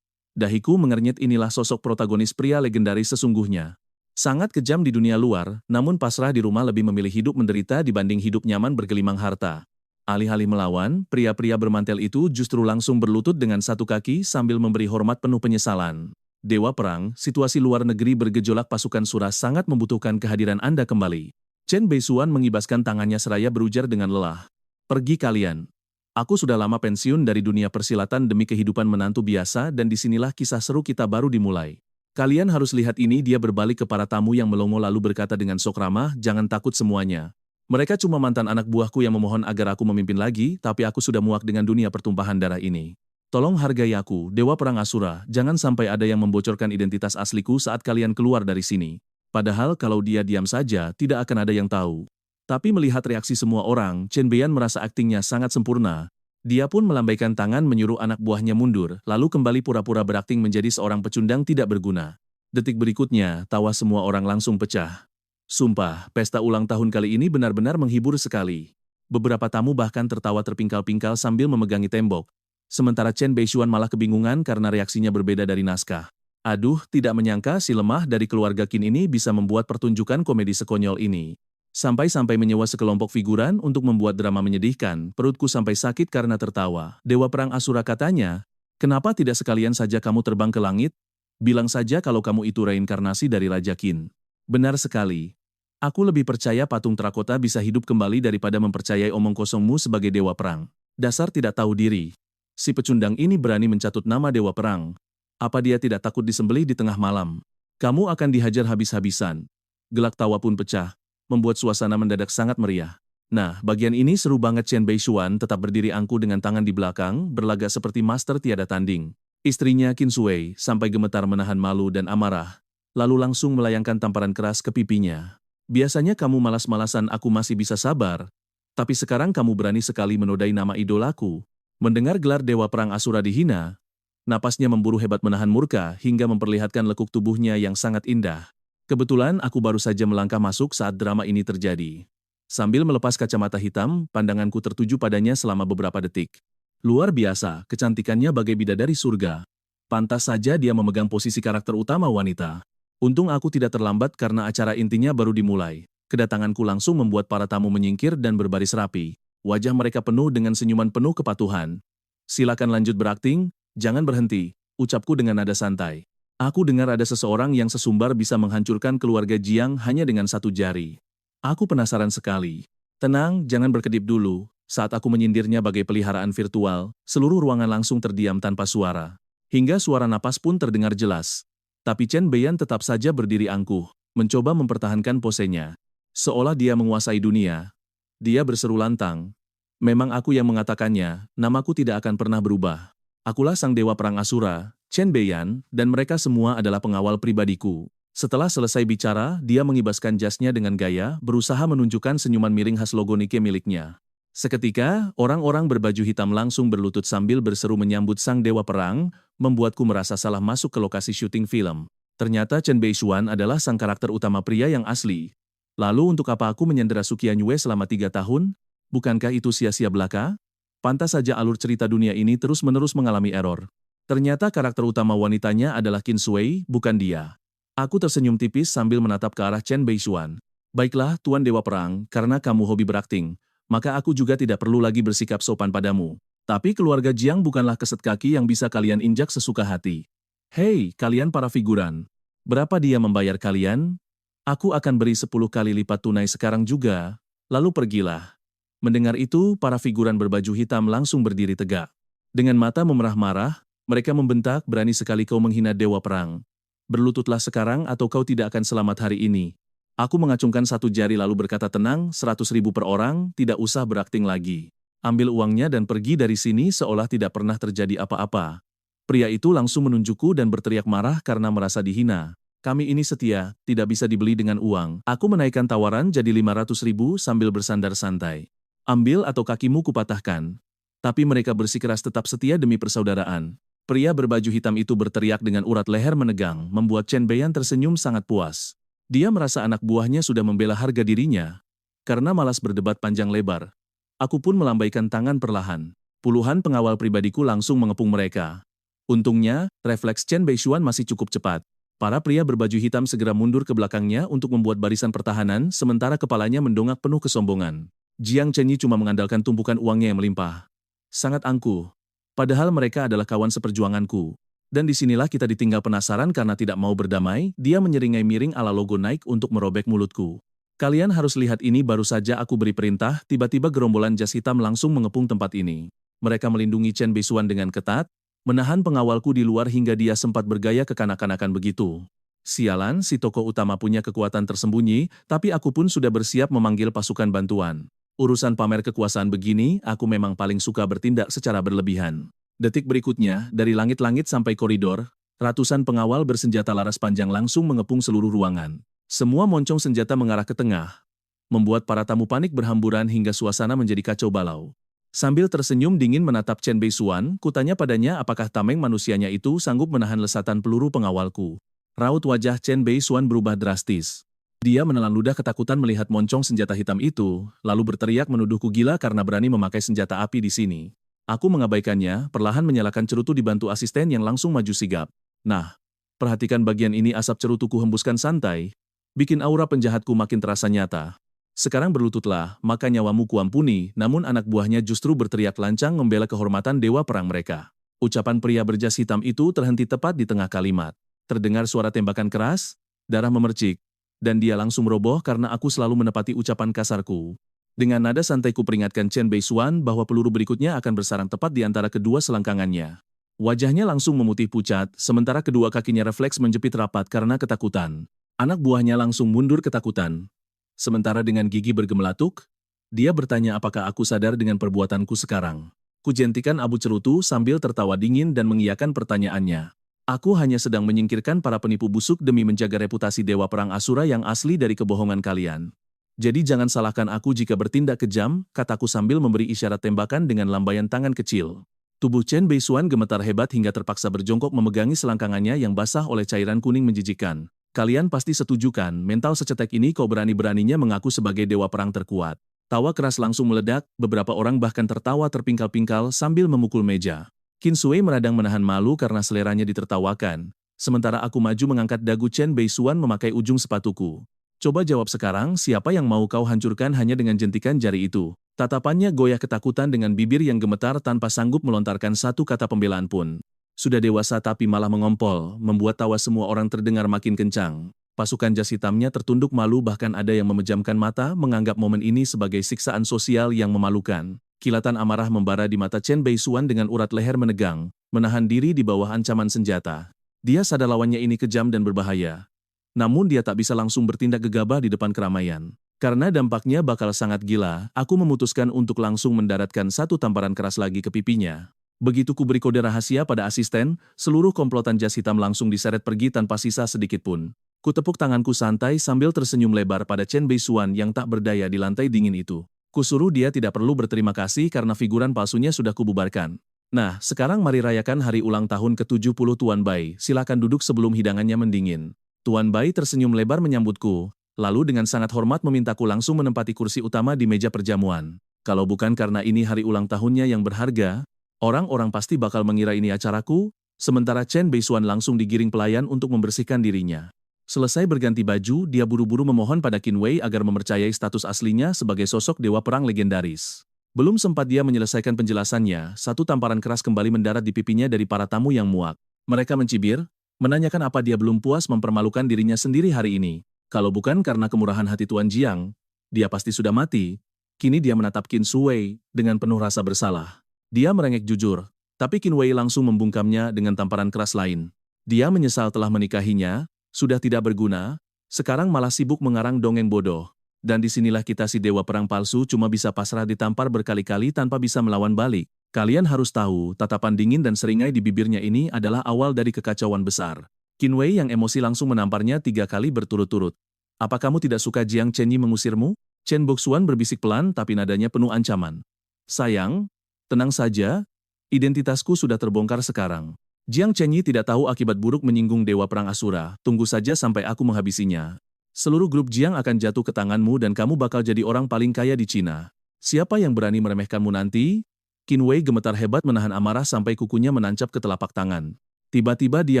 Dahiku mengernyit, inilah sosok protagonis pria legendaris sesungguhnya. Sangat kejam di dunia luar, namun pasrah di rumah lebih memilih hidup menderita dibanding hidup nyaman bergelimang harta. Alih-alih melawan, pria-pria bermantel itu justru langsung berlutut dengan satu kaki sambil memberi hormat penuh penyesalan. Dewa Perang, situasi luar negeri bergejolak, pasukan Surah sangat membutuhkan kehadiran Anda kembali. Chen Beisuan mengibaskan tangannya seraya berujar dengan lelah. Pergi kalian. Aku sudah lama pensiun dari dunia persilatan demi kehidupan menantu biasa dan disinilah kisah seru kita baru dimulai. Kalian harus lihat ini. Dia berbalik ke para tamu yang melongo lalu berkata dengan sok ramah, jangan takut semuanya. Mereka cuma mantan anak buahku yang memohon agar aku memimpin lagi, tapi aku sudah muak dengan dunia pertumpahan darah ini. Tolong hargai aku, Dewa Perang Asura, jangan sampai ada yang membocorkan identitas asliku saat kalian keluar dari sini. Padahal kalau dia diam saja, tidak akan ada yang tahu. Tapi melihat reaksi semua orang, Chen Beiyan merasa aktingnya sangat sempurna. Dia pun melambaikan tangan menyuruh anak buahnya mundur, lalu kembali pura-pura berakting menjadi seorang pecundang tidak berguna. Detik berikutnya, tawa semua orang langsung pecah. Sumpah, pesta ulang tahun kali ini benar-benar menghibur sekali. Beberapa tamu bahkan tertawa terpingkal-pingkal sambil memegangi tembok. Sementara Chen Beisuan malah kebingungan karena reaksinya berbeda dari naskah. Aduh, tidak menyangka si lemah dari keluarga Qin ini bisa membuat pertunjukan komedi sekonyol ini. Sampai-sampai menyewa sekelompok figuran untuk membuat drama menyedihkan, perutku sampai sakit karena tertawa. Dewa Perang Asura katanya, kenapa tidak sekalian saja kamu terbang ke langit? Bilang saja kalau kamu itu reinkarnasi dari Raja Qin. Benar sekali. Aku lebih percaya patung terakota bisa hidup kembali daripada mempercayai omong kosongmu sebagai Dewa Perang. Dasar tidak tahu diri. Si pecundang ini berani mencatut nama Dewa Perang. Apa dia tidak takut disembelih di tengah malam? Kamu akan dihajar habis-habisan. Gelak tawa pun pecah, membuat suasana mendadak sangat meriah. Nah, bagian ini seru banget. Chen Beisuan tetap berdiri angkuh dengan tangan di belakang, berlagak seperti master tiada tanding. Istrinya Qin Shui sampai gemetar menahan malu dan amarah, lalu langsung melayangkan tamparan keras ke pipinya. Biasanya kamu malas-malasan aku masih bisa sabar, tapi sekarang kamu berani sekali menodai nama idolaku. Mendengar gelar Dewa Perang Asura dihina, napasnya memburu hebat menahan murka hingga memperlihatkan lekuk tubuhnya yang sangat indah. Kebetulan aku baru saja melangkah masuk saat drama ini terjadi. Sambil melepas kacamata hitam, pandanganku tertuju padanya selama beberapa detik. Luar biasa, kecantikannya bagai bidadari surga. Pantas saja dia memegang posisi karakter utama wanita. Untung aku tidak terlambat karena acara intinya baru dimulai. Kedatanganku langsung membuat para tamu menyingkir dan berbaris rapi. Wajah mereka penuh dengan senyuman penuh kepatuhan. Silakan lanjut berakting, jangan berhenti, ucapku dengan nada santai. Aku dengar ada seseorang yang sesumbar bisa menghancurkan keluarga Jiang hanya dengan satu jari. Aku penasaran sekali. Tenang, jangan berkedip dulu. Saat aku menyindirnya bagai peliharaan virtual, seluruh ruangan langsung terdiam tanpa suara. Hingga suara napas pun terdengar jelas. Tapi Chen Beiyan tetap saja berdiri angkuh, mencoba mempertahankan posenya. Seolah dia menguasai dunia. Dia berseru lantang. Memang aku yang mengatakannya, namaku tidak akan pernah berubah. Akulah sang Dewa Perang Asura, Chen Beiyan, dan mereka semua adalah pengawal pribadiku. Setelah selesai bicara, dia mengibaskan jasnya dengan gaya, berusaha menunjukkan senyuman miring khas logo Nike miliknya. Seketika, orang-orang berbaju hitam langsung berlutut sambil berseru menyambut sang Dewa Perang, membuatku merasa salah masuk ke lokasi syuting film. Ternyata Chen Beisuan adalah sang karakter utama pria yang asli. Lalu untuk apa aku menyandera Suqian Yue selama 3 tahun? Bukankah itu sia-sia belaka? Pantas saja alur cerita dunia ini terus-menerus mengalami error. Ternyata karakter utama wanitanya adalah Qin Shui, bukan dia. Aku tersenyum tipis sambil menatap ke arah Chen Beisuan. Baiklah, Tuan Dewa Perang, karena kamu hobi berakting, maka aku juga tidak perlu lagi bersikap sopan padamu. Tapi keluarga Jiang bukanlah keset kaki yang bisa kalian injak sesuka hati. Hei, kalian para figuran. Berapa dia membayar kalian? Aku akan beri 10 kali lipat tunai sekarang juga. Lalu pergilah. Mendengar itu, para figuran berbaju hitam langsung berdiri tegak. Dengan mata memerah marah, mereka membentak, berani sekali kau menghina Dewa Perang. Berlututlah sekarang atau kau tidak akan selamat hari ini. Aku mengacungkan satu jari lalu berkata tenang, 100.000 per orang, tidak usah berakting lagi. Ambil uangnya dan pergi dari sini seolah tidak pernah terjadi apa-apa. Pria itu langsung menunjukku dan berteriak marah karena merasa dihina. Kami ini setia, tidak bisa dibeli dengan uang. Aku menaikkan tawaran jadi 500.000 sambil bersandar santai. Ambil atau kakimu kupatahkan. Tapi mereka bersikeras tetap setia demi persaudaraan. Pria berbaju hitam itu berteriak dengan urat leher menegang, membuat Chen Beiyan tersenyum sangat puas. Dia merasa anak buahnya sudah membela harga dirinya. Karena malas berdebat panjang lebar. Aku pun melambaikan tangan perlahan. Puluhan pengawal pribadiku langsung mengepung mereka. Untungnya, refleks Chen Beixuan masih cukup cepat. Para pria berbaju hitam segera mundur ke belakangnya untuk membuat barisan pertahanan, sementara kepalanya mendongak penuh kesombongan. Jiang Chenyi cuma mengandalkan tumpukan uangnya yang melimpah. Sangat angkuh. Padahal mereka adalah kawan seperjuanganku. Dan disinilah kita ditinggal penasaran karena tidak mau berdamai, dia menyeringai miring ala logo Nike untuk merobek mulutku. Kalian harus lihat ini, baru saja aku beri perintah, tiba-tiba gerombolan jas hitam langsung mengepung tempat ini. Mereka melindungi Chen Beixuan dengan ketat, menahan pengawalku di luar hingga dia sempat bergaya kekanak-kanakan begitu. Sialan, si tokoh utama punya kekuatan tersembunyi, tapi aku pun sudah bersiap memanggil pasukan bantuan. Urusan pamer kekuasaan begini, aku memang paling suka bertindak secara berlebihan. Detik berikutnya, dari langit-langit sampai koridor, ratusan pengawal bersenjata laras panjang langsung mengepung seluruh ruangan. Semua moncong senjata mengarah ke tengah, membuat para tamu panik berhamburan hingga suasana menjadi kacau balau. Sambil tersenyum dingin menatap Chen Beixuan, kutanya padanya apakah tameng manusianya itu sanggup menahan lesatan peluru pengawalku. Raut wajah Chen Beixuan berubah drastis. Dia menelan ludah ketakutan melihat moncong senjata hitam itu, lalu berteriak menuduhku gila karena berani memakai senjata api di sini. Aku mengabaikannya, perlahan menyalakan cerutu dibantu asisten yang langsung maju sigap. Nah, perhatikan bagian ini, asap cerutuku hembuskan santai, bikin aura penjahatku makin terasa nyata. Sekarang berlututlah, maka nyawamu kuampuni, namun anak buahnya justru berteriak lancang membela kehormatan dewa perang mereka. Ucapan pria berjas hitam itu terhenti tepat di tengah kalimat. Terdengar suara tembakan keras, darah memercik, dan dia langsung roboh karena aku selalu menepati ucapan kasarku. Dengan nada santai ku peringatkan Chen Beixuan bahwa peluru berikutnya akan bersarang tepat di antara kedua selangkangannya. Wajahnya langsung memutih pucat, sementara kedua kakinya refleks menjepit rapat karena ketakutan. Anak buahnya langsung mundur ketakutan. Sementara dengan gigi bergemelatuk, dia bertanya apakah aku sadar dengan perbuatanku sekarang. Ku jentikan abu cerutu sambil tertawa dingin dan mengiyakan pertanyaannya. Aku hanya sedang menyingkirkan para penipu busuk demi menjaga reputasi dewa perang Asura yang asli dari kebohongan kalian. Jadi jangan salahkan aku jika bertindak kejam, kataku sambil memberi isyarat tembakan dengan lambaian tangan kecil. Tubuh Chen Beixuan gemetar hebat hingga terpaksa berjongkok memegangi selangkangannya yang basah oleh cairan kuning menjijikkan. Kalian pasti setuju kan, mental secetek ini kau berani-beraninya mengaku sebagai dewa perang terkuat. Tawa keras langsung meledak, beberapa orang bahkan tertawa terpingkal-pingkal sambil memukul meja. Qin Sui meradang menahan malu karena seleranya ditertawakan. Sementara aku maju mengangkat dagu Chen Beixuan memakai ujung sepatuku. Coba jawab sekarang, siapa yang mau kau hancurkan hanya dengan jentikan jari itu? Tatapannya goyah ketakutan dengan bibir yang gemetar tanpa sanggup melontarkan satu kata pembelaan pun. Sudah dewasa tapi malah mengompol, membuat tawa semua orang terdengar makin kencang. Pasukan jas hitamnya tertunduk malu, bahkan ada yang memejamkan mata menganggap momen ini sebagai siksaan sosial yang memalukan. Kilatan amarah membara di mata Chen Beixuan dengan urat leher menegang, menahan diri di bawah ancaman senjata. Dia sadar lawannya ini kejam dan berbahaya. Namun dia tak bisa langsung bertindak gegabah di depan keramaian. Karena dampaknya bakal sangat gila, aku memutuskan untuk langsung mendaratkan satu tamparan keras lagi ke pipinya. Begitu ku beri kode rahasia pada asisten, seluruh komplotan jas hitam langsung diseret pergi tanpa sisa sedikit pun. Ku tepuk tanganku santai sambil tersenyum lebar pada Chen Beixuan yang tak berdaya di lantai dingin itu. Kusuruh dia tidak perlu berterima kasih karena figuran palsunya sudah kububarkan. Nah, sekarang mari rayakan hari ulang tahun ke-70 Tuan Bai, silakan duduk sebelum hidangannya mendingin. Tuan Bai tersenyum lebar menyambutku, lalu dengan sangat hormat memintaku langsung menempati kursi utama di meja perjamuan. Kalau bukan karena ini hari ulang tahunnya yang berharga, orang-orang pasti bakal mengira ini acaraku, sementara Chen Beixuan langsung digiring pelayan untuk membersihkan dirinya. Selesai berganti baju, dia buru-buru memohon pada Qin Wei agar mempercayai status aslinya sebagai sosok dewa perang legendaris. Belum sempat dia menyelesaikan penjelasannya, satu tamparan keras kembali mendarat di pipinya dari para tamu yang muak. Mereka mencibir, menanyakan apa dia belum puas mempermalukan dirinya sendiri hari ini. Kalau bukan karena kemurahan hati Tuan Jiang, dia pasti sudah mati. Kini dia menatap Qin Sui dengan penuh rasa bersalah. Dia merengek jujur, tapi Qin Wei langsung membungkamnya dengan tamparan keras lain. Dia menyesal telah menikahinya, sudah tidak berguna, Sekarang malah sibuk mengarang dongeng bodoh. Dan disinilah kita si dewa perang palsu cuma bisa pasrah ditampar berkali-kali tanpa bisa melawan balik. Kalian harus tahu, tatapan dingin dan seringai di bibirnya ini adalah awal dari kekacauan besar. Qin Wei yang emosi langsung menamparnya 3 kali berturut-turut. Apa kamu tidak suka Jiang Chenyi mengusirmu? Chen Boxuan berbisik pelan tapi nadanya penuh ancaman. Sayang, tenang saja, identitasku sudah terbongkar sekarang. Jiang Chenyi tidak tahu akibat buruk menyinggung Dewa Perang Asura, tunggu saja sampai aku menghabisinya. Seluruh grup Jiang akan jatuh ke tanganmu dan kamu bakal jadi orang paling kaya di Cina. Siapa yang berani meremehkanmu nanti? Qin Wei gemetar hebat menahan amarah sampai kukunya menancap ke telapak tangan. Tiba-tiba dia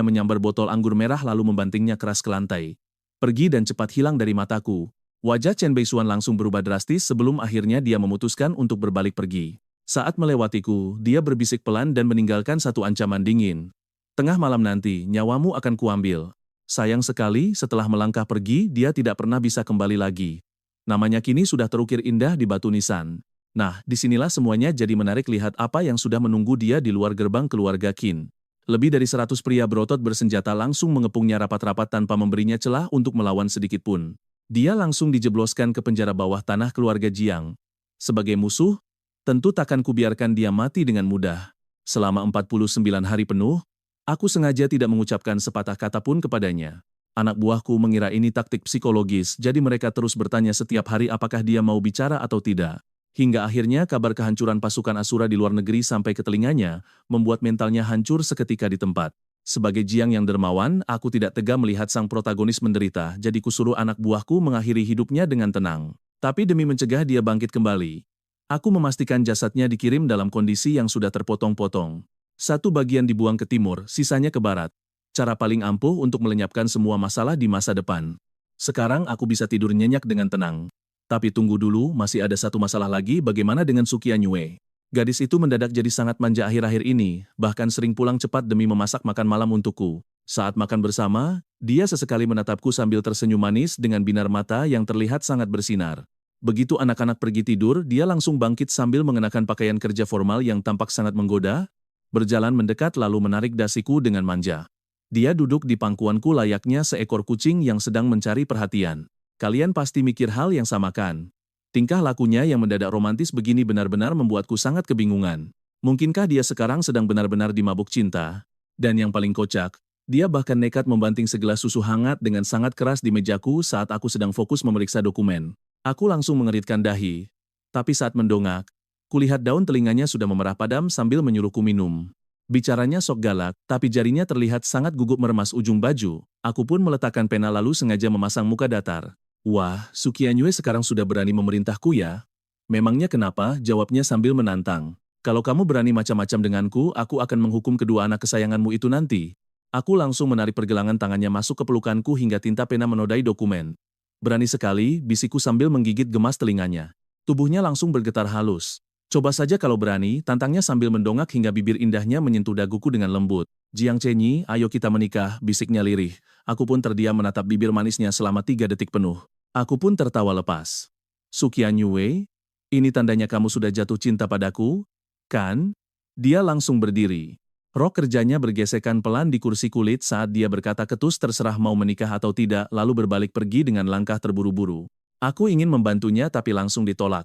menyambar botol anggur merah lalu membantingnya keras ke lantai. Pergi dan cepat hilang dari mataku. Wajah Chen Beisuan langsung berubah drastis sebelum akhirnya dia memutuskan untuk berbalik pergi. Saat melewatiku, dia berbisik pelan dan meninggalkan satu ancaman dingin. Tengah malam nanti, nyawamu akan kuambil. Sayang sekali, setelah melangkah pergi, dia tidak pernah bisa kembali lagi. Namanya kini sudah terukir indah di batu nisan. Nah, disinilah semuanya jadi menarik lihat apa yang sudah menunggu dia di luar gerbang keluarga Qin. Lebih dari 100 pria berotot bersenjata langsung mengepungnya rapat-rapat tanpa memberinya celah untuk melawan sedikit pun. Dia langsung dijebloskan ke penjara bawah tanah keluarga Jiang. Sebagai musuh, tentu takkan kubiarkan dia mati dengan mudah. Selama 49 hari penuh, aku sengaja tidak mengucapkan sepatah kata pun kepadanya. Anak buahku mengira ini taktik psikologis, jadi mereka terus bertanya setiap hari apakah dia mau bicara atau tidak. Hingga akhirnya kabar kehancuran pasukan Asura di luar negeri sampai ke telinganya, membuat mentalnya hancur seketika di tempat. Sebagai Jiang yang dermawan, aku tidak tega melihat sang protagonis menderita, jadi kusuruh anak buahku mengakhiri hidupnya dengan tenang. Tapi demi mencegah dia bangkit kembali, aku memastikan jasadnya dikirim dalam kondisi yang sudah terpotong-potong. Satu bagian dibuang ke timur, sisanya ke barat. Cara paling ampuh untuk melenyapkan semua masalah di masa depan. Sekarang aku bisa tidur nyenyak dengan tenang. Tapi tunggu dulu, masih ada satu masalah lagi, bagaimana dengan Suqian Yue? Gadis itu mendadak jadi sangat manja akhir-akhir ini, bahkan sering pulang cepat demi memasak makan malam untukku. Saat makan bersama, dia sesekali menatapku sambil tersenyum manis dengan binar mata yang terlihat sangat bersinar. Begitu anak-anak pergi tidur, dia langsung bangkit sambil mengenakan pakaian kerja formal yang tampak sangat menggoda, berjalan mendekat lalu menarik dasiku dengan manja. Dia duduk di pangkuanku layaknya seekor kucing yang sedang mencari perhatian. Kalian pasti mikir hal yang sama kan? Tingkah lakunya yang mendadak romantis begini benar-benar membuatku sangat kebingungan. Mungkinkah dia sekarang sedang benar-benar dimabuk cinta? Dan yang paling kocak, dia bahkan nekat membanting segelas susu hangat dengan sangat keras di mejaku saat aku sedang fokus memeriksa dokumen. Aku langsung mengeritkan dahi. Tapi saat mendongak, kulihat daun telinganya sudah memerah padam sambil menyuruhku minum. Bicaranya sok galak, tapi jarinya terlihat sangat gugup meremas ujung baju. Aku pun meletakkan pena lalu sengaja memasang muka datar. Wah, Suqian Yue sekarang sudah berani memerintahku ya? Memangnya kenapa? Jawabnya sambil menantang. Kalau kamu berani macam-macam denganku, aku akan menghukum kedua anak kesayanganmu itu nanti. Aku langsung menarik pergelangan tangannya masuk ke pelukanku hingga tinta pena menodai dokumen. Berani sekali, bisikku sambil menggigit gemas telinganya. Tubuhnya langsung bergetar halus. Coba saja kalau berani, tantangnya sambil mendongak hingga bibir indahnya menyentuh daguku dengan lembut. Jiang Chenyi, ayo kita menikah, bisiknya lirih. Aku pun terdiam menatap bibir manisnya selama 3 detik penuh. Aku pun tertawa lepas. Suqian Yue, ini tandanya kamu sudah jatuh cinta padaku, kan? Dia langsung berdiri. Rok kerjanya bergesekan pelan di kursi kulit saat dia berkata ketus terserah mau menikah atau tidak lalu berbalik pergi dengan langkah terburu-buru. Aku ingin membantunya tapi langsung ditolak.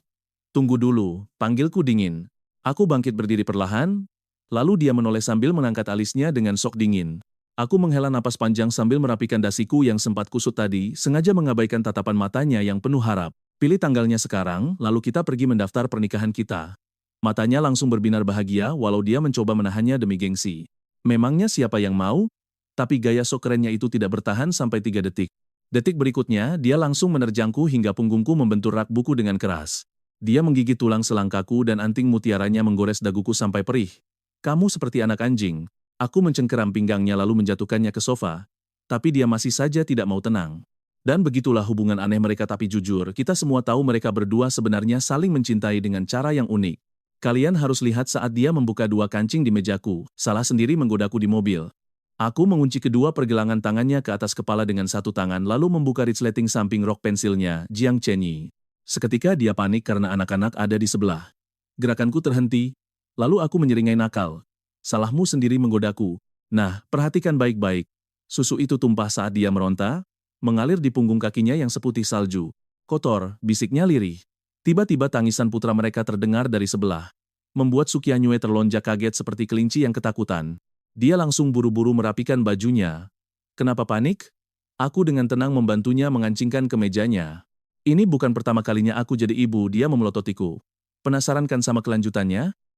Tunggu dulu, panggilku dingin. Aku bangkit berdiri perlahan, lalu dia menoleh sambil mengangkat alisnya dengan sok dingin. Aku menghela napas panjang sambil merapikan dasiku yang sempat kusut tadi, sengaja mengabaikan tatapan matanya yang penuh harap. Pilih tanggalnya sekarang, lalu kita pergi mendaftar pernikahan kita. Matanya langsung berbinar bahagia walau dia mencoba menahannya demi gengsi. Memangnya siapa yang mau? Tapi gaya sok kerennya itu tidak bertahan sampai 3 detik. Detik berikutnya, dia langsung menerjangku hingga punggungku membentur rak buku dengan keras. Dia menggigit tulang selangkaku dan anting mutiaranya menggores daguku sampai perih. Kamu seperti anak anjing. Aku mencengkeram pinggangnya lalu menjatuhkannya ke sofa. Tapi dia masih saja tidak mau tenang. Dan begitulah hubungan aneh mereka tapi jujur, kita semua tahu mereka berdua sebenarnya saling mencintai dengan cara yang unik. Kalian harus lihat saat dia membuka 2 kancing di mejaku, salah sendiri menggodaku di mobil. Aku mengunci kedua pergelangan tangannya ke atas kepala dengan satu tangan lalu membuka resleting samping rok pensilnya, Jiang Chenyi. Seketika dia panik karena anak-anak ada di sebelah. Gerakanku terhenti, lalu aku menyeringai nakal. Salahmu sendiri menggodaku. Nah, perhatikan baik-baik. Susu itu tumpah saat dia meronta. mengalir di punggung kakinya yang seputih salju. Kotor, bisiknya lirih. Tiba-tiba tangisan putra mereka terdengar dari sebelah. Membuat Sukianyue terlonjak kaget seperti kelinci yang ketakutan. Dia langsung buru-buru merapikan bajunya. Kenapa panik? Aku dengan tenang membantunya mengancingkan kemejanya. Ini bukan pertama kalinya aku jadi ibu, dia memelototiku. Penasaran kan sama kelanjutannya?